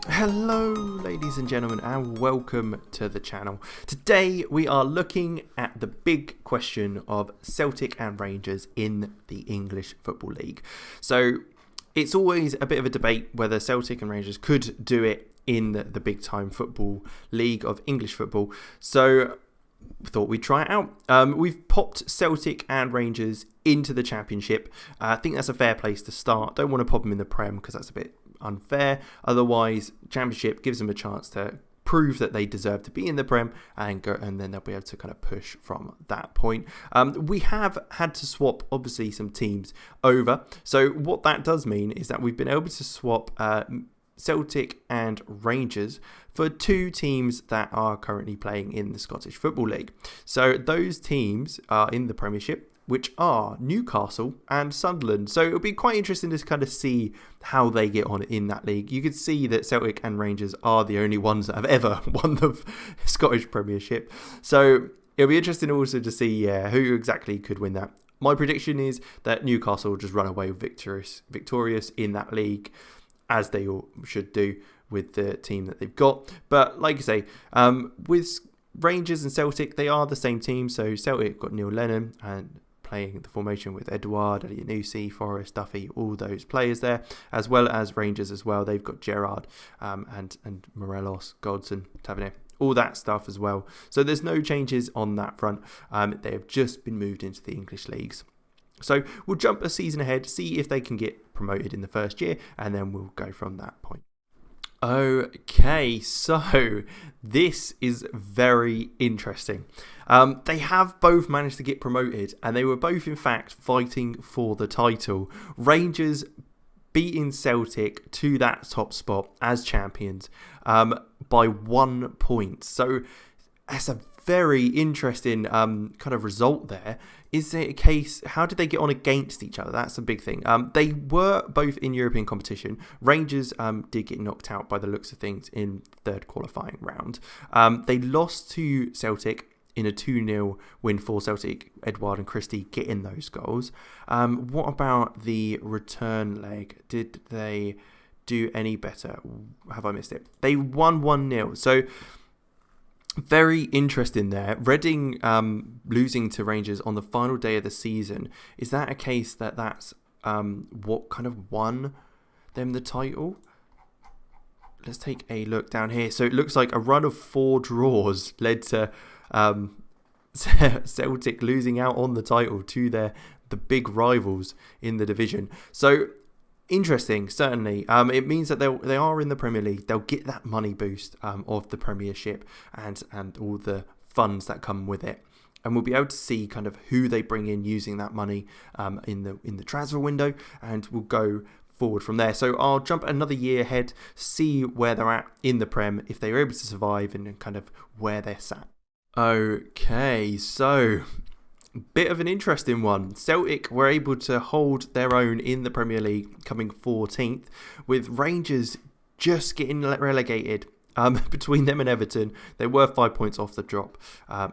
Hello ladies and gentlemen, and welcome to the channel. Today we are looking at the big question of Celtic and Rangers in the English Football League. So it's always a bit of a debate whether Celtic and Rangers could do it in the big time football league of English football. So thought we'd try it out. We've popped Celtic and Rangers into the Championship. I think that's a fair place to start. Don't want to pop them in the Prem because that's a bit unfair. Otherwise, Championship gives them a chance to prove that they deserve to be in the Prem and then they'll be able to kind of push from that point. We have had to swap, obviously, some teams over. So what that does mean is that we've been able to swap Celtic and Rangers for two teams that are currently playing in the Scottish Football League. So those teams are in the Premiership, which are Newcastle and Sunderland. So it'll be quite interesting to kind of see how they get on in that league. You could see that Celtic and Rangers are the only ones that have ever won the Scottish Premiership. So it'll be interesting also to see who exactly could win that. My prediction is that Newcastle will just run away victorious in that league, as they all should do with the team that they've got. But like I say, with Rangers and Celtic, they are the same team. So Celtic got Neil Lennon and playing the formation with Edouard, Elianusi, Forrest, Duffy, all those players there, as well as Rangers as well. They've got Gerrard and Morelos, Godson, Tavernier, all that stuff as well. So there's no changes on that front. They have just been moved into the English leagues. So we'll jump a season ahead, see if they can get promoted in the first year, and then we'll go from that point. Okay, so this is very interesting. They have both managed to get promoted, and they were both, in fact, fighting for the title. Rangers beating Celtic to that top spot as champions by 1 point. So that's a very interesting kind of result there. Is it a case, how did they get on against each other? That's a big thing. They were both in European competition. Rangers did get knocked out by the looks of things in third qualifying round. They lost to Celtic in a 2-0 win for Celtic. Edouard and Christie getting those goals. What about the return leg? Did they do any better? Have I missed it? They won 1-0. So very interesting there. Reading losing to Rangers on the final day of the season. Is that a case that's what kind of won them the title? Let's take a look down here. So it looks like a run of 4 draws led to Celtic losing out on the title to the big rivals in the division. So interesting, certainly. It means that they are in the Premier League. They'll get that money boost of the Premiership and all the funds that come with it. And we'll be able to see kind of who they bring in using that money in the transfer window, and we'll go forward from there. So I'll jump another year ahead, see where they're at in the Prem, if they were able to survive, and kind of where they're sat. Okay, so bit of an interesting one. Celtic were able to hold their own in the Premier League, coming 14th, with Rangers just getting relegated. Between them and Everton, they were 5 points off the drop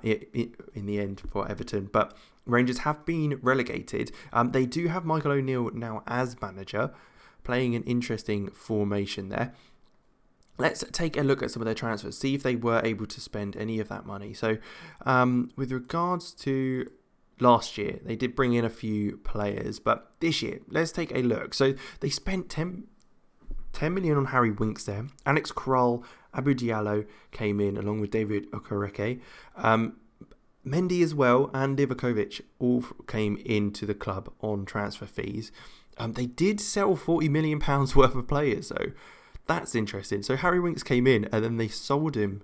in the end for Everton, but Rangers have been relegated. They do have Michael O'Neill now as manager, playing an interesting formation there. Let's take a look at some of their transfers, see if they were able to spend any of that money. So with regards to last year, they did bring in a few players, but this year, let's take a look. So they spent 10 million on Harry Winks there. Alex Kral, Abu Diallo came in along with David Okereke. Mendy as well and Livakovic all came into the club on transfer fees. They did sell £40 million worth of players, so that's interesting. So Harry Winks came in and then they sold him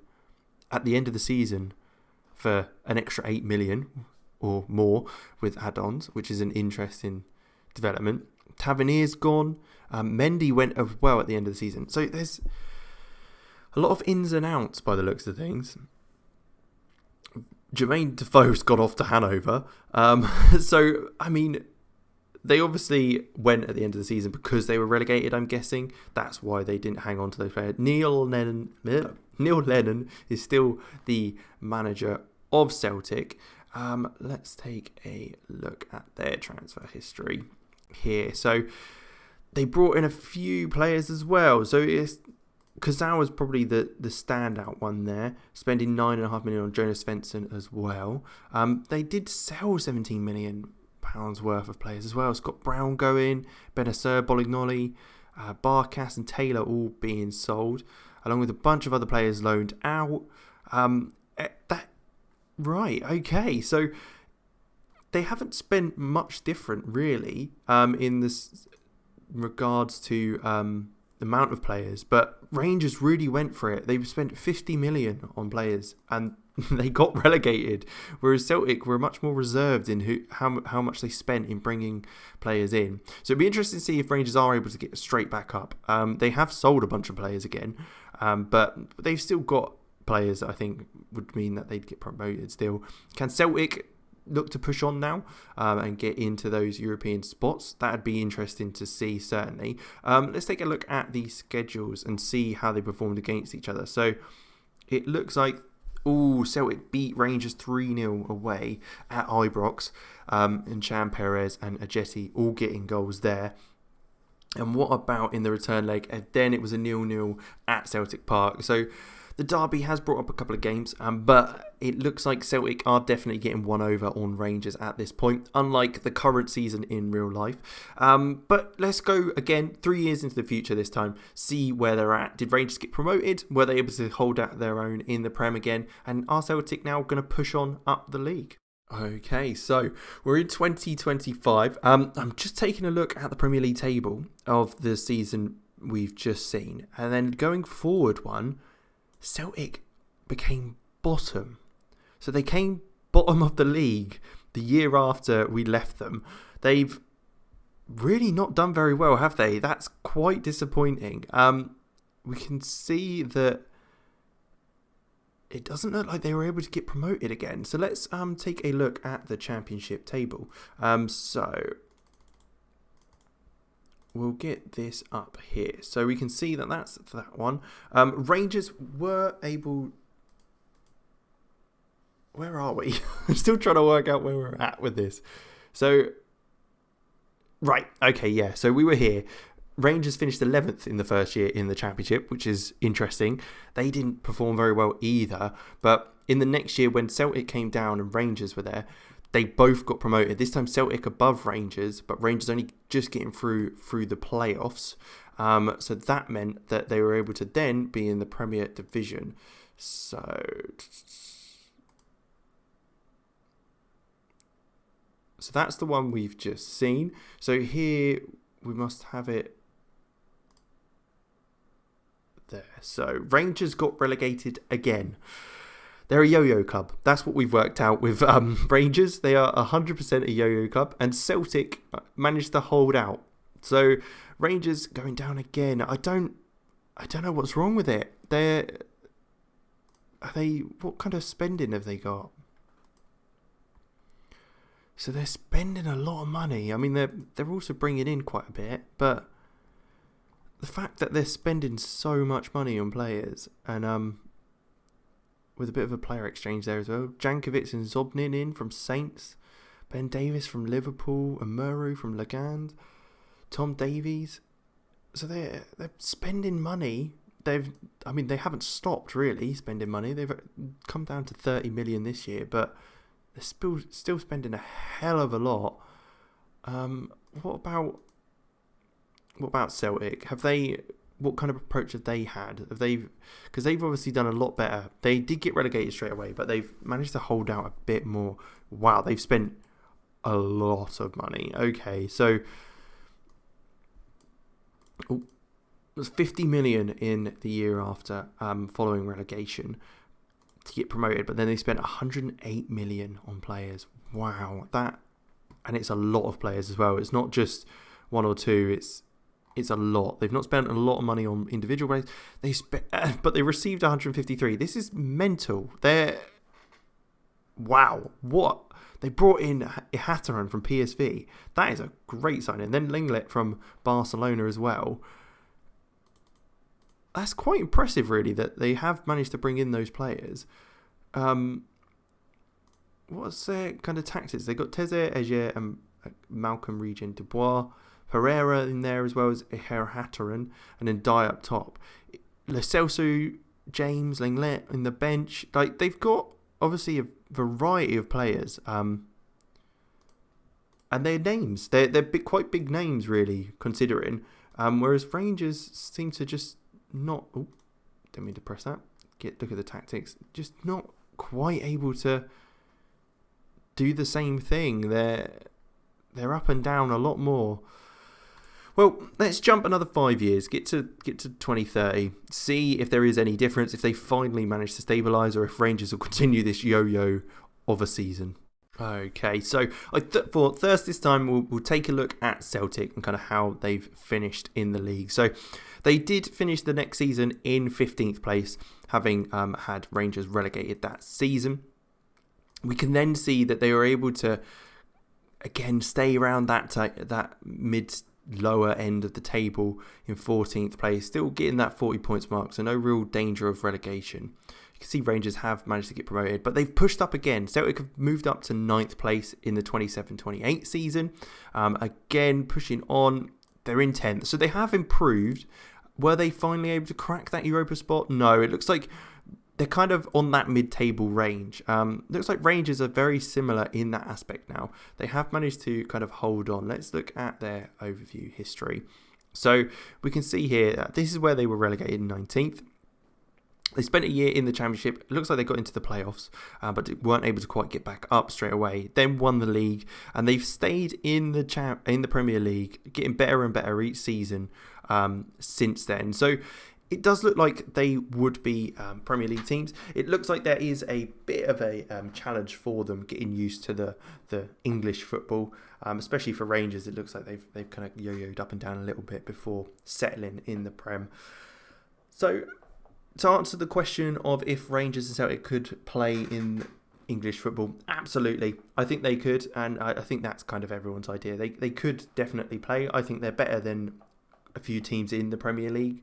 at the end of the season for an extra 8 million or more with add-ons, which is an interesting development. Tavernier's gone. Mendy went as well at the end of the season. So there's a lot of ins and outs by the looks of things. Jermaine Defoe's got off to Hanover. So, I mean, they obviously went at the end of the season because they were relegated, I'm guessing. That's why they didn't hang on to those players. Neil Lennon is still the manager of Celtic. Let's take a look at their transfer history here. So they brought in a few players as well. So it's Kazao was probably the standout one there, spending £9.5 million on Jonas Svensson as well. They did sell £17 million worth of players as well. Scott Brown going, Benacer, Bolignoli, Barkas and Taylor all being sold, along with a bunch of other players loaned out. Right, okay, so they haven't spent much different really in this regards to the amount of players, but Rangers really went for it. They spent 50 million on players and they got relegated, whereas Celtic were much more reserved in how much they spent in bringing players in. So it'd be interesting to see if Rangers are able to get straight back up. They have sold a bunch of players again, but they've still got players that I think would mean that they'd get promoted still. Can Celtic look to push on now and get into those European spots? That'd be interesting to see, certainly. Let's take a look at the schedules and see how they performed against each other. So it looks like Celtic beat Rangers 3-0 away at Ibrox, and Chan Perez and Ajeti all getting goals there. And what about in the return leg? And then it was a 0-0 at Celtic Park. So the derby has brought up a couple of games, but it looks like Celtic are definitely getting one over on Rangers at this point, unlike the current season in real life. But let's go again 3 years into the future this time, see where they're at. Did Rangers get promoted? Were they able to hold out their own in the Prem again? And are Celtic now going to push on up the league? Okay, so we're in 2025. I'm just taking a look at the Premier League table of the season we've just seen. And then going forward one, Celtic became bottom. So they came bottom of the league the year after we left them. They've really not done very well, have they? That's quite disappointing. We can see that it doesn't look like they were able to get promoted again. So let's take a look at the championship table. So we'll get this up here. So we can see that that's that one. Rangers were able... Where are we? I'm still trying to work out where we're at with this. So, right. Okay, yeah. So we were here. Rangers finished 11th in the first year in the championship, which is interesting. They didn't perform very well either. But in the next year, when Celtic came down and Rangers were there, they both got promoted. This time Celtic above Rangers, but Rangers only just getting through the playoffs. So that meant that they were able to then be in the Premier Division. So that's the one we've just seen. So here we must have it there. So Rangers got relegated again. They're a yo-yo club. That's what we've worked out with Rangers. They are 100% a yo-yo club, and Celtic managed to hold out. So Rangers going down again. I don't know what's wrong with it. What kind of spending have they got? So they're spending a lot of money. I mean, they're also bringing in quite a bit, but the fact that they're spending so much money on players and with a bit of a player exchange there as well. Jankovic and Zobnin in from Saints, Ben Davis from Liverpool, and Muru from Legand, Tom Davies. So they're spending money. They haven't stopped really spending money. They've come down to 30 million this year, but they're still spending a hell of a lot. What about Celtic? What kind of approach have they had? Because they've obviously done a lot better. They did get relegated straight away, but they've managed to hold out a bit more. Wow, they've spent a lot of money. Okay, so it was 50 million in the year after following relegation to get promoted, but then they spent 108 million on players. Wow, and it's a lot of players as well. It's not just one or two. It's a lot. They've not spent a lot of money on individual players. But they received 153. This is mental. Wow. What? They brought in Ihattaren from PSV. That is a great signing. And then Linglet from Barcelona as well. That's quite impressive, really, that they have managed to bring in those players. What's their kind of tactics? They got Teze, Eger, and Malcolm Regent Dubois. Pereira in there as well as Ihattaren, and then Dye up top. Lo Celso, James, Lenglet in the bench. Like, they've got obviously a variety of players, and their names. They're quite big names, really, considering. Whereas Rangers seem to just not. Oh, don't mean to press that. Look at the tactics. Just not quite able to do the same thing. They're up and down a lot more. Well, let's jump another 5 years, get to 2030, see if there is any difference, if they finally manage to stabilise, or if Rangers will continue this yo-yo of a season. Okay, so I thought first this time we'll take a look at Celtic and kind of how they've finished in the league. So they did finish the next season in 15th place, having had Rangers relegated that season. We can then see that they were able to, again, stay around that mid-lower end of the table in 14th place, still getting that 40 points mark, so no real danger of relegation. You can see Rangers have managed to get promoted, but they've pushed up again. Celtic have moved up to 9th place in the 27-28 season. Again, pushing on, they're in 10th, so they have improved. Were they finally able to crack that Europa spot? No, it looks like they're kind of on that mid-table range. Looks like Rangers are very similar in that aspect now. They have managed to kind of hold on. Let's look at their overview history. So we can see here, this is where they were relegated in 19th. They spent a year in the Championship. It looks like they got into the playoffs, but weren't able to quite get back up straight away. Then won the league, and they've stayed in the Premier League, getting better and better each season since then. So it does look like they would be Premier League teams. It looks like there is a bit of a challenge for them getting used to the English football, especially for Rangers. It looks like they've kind of yo-yoed up and down a little bit before settling in the Prem. So to answer the question of if Rangers and Celtic could play in English football, absolutely. I think they could, and I think that's kind of everyone's idea. They could definitely play. I think they're better than a few teams in the Premier League.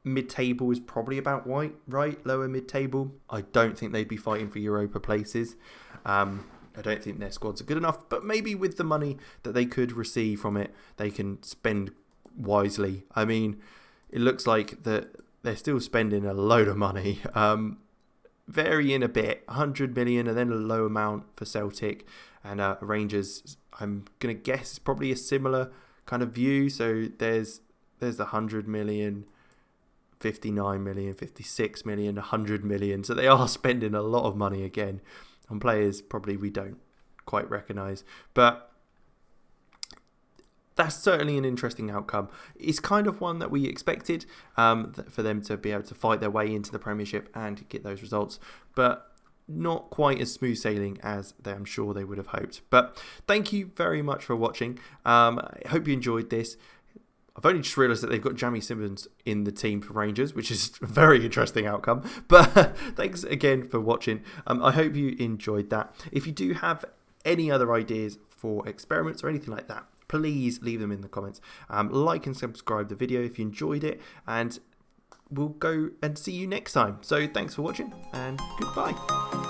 Mid-table is probably about right, lower mid-table. I don't think they'd be fighting for Europa places. I don't think their squads are good enough, but maybe with the money that they could receive from it, they can spend wisely. I mean, it looks like that they're still spending a load of money. Varying a bit, 100 million and then a low amount for Celtic, and Rangers, I'm going to guess, is probably a similar kind of view. So there's the 100 million, 59 million, 56 million, 100 million. So they are spending a lot of money again on players probably we don't quite recognise. But that's certainly an interesting outcome. It's kind of one that we expected, for them to be able to fight their way into the Premiership and get those results. But not quite as smooth sailing as I'm sure they would have hoped. But thank you very much for watching. I hope you enjoyed this. I've only just realised that they've got Jamie Simmons in the team for Rangers, which is a very interesting outcome. But thanks again for watching. I hope you enjoyed that. If you do have any other ideas for experiments or anything like that, please leave them in the comments. Like and subscribe the video if you enjoyed it, and we'll go and see you next time. So thanks for watching, and goodbye.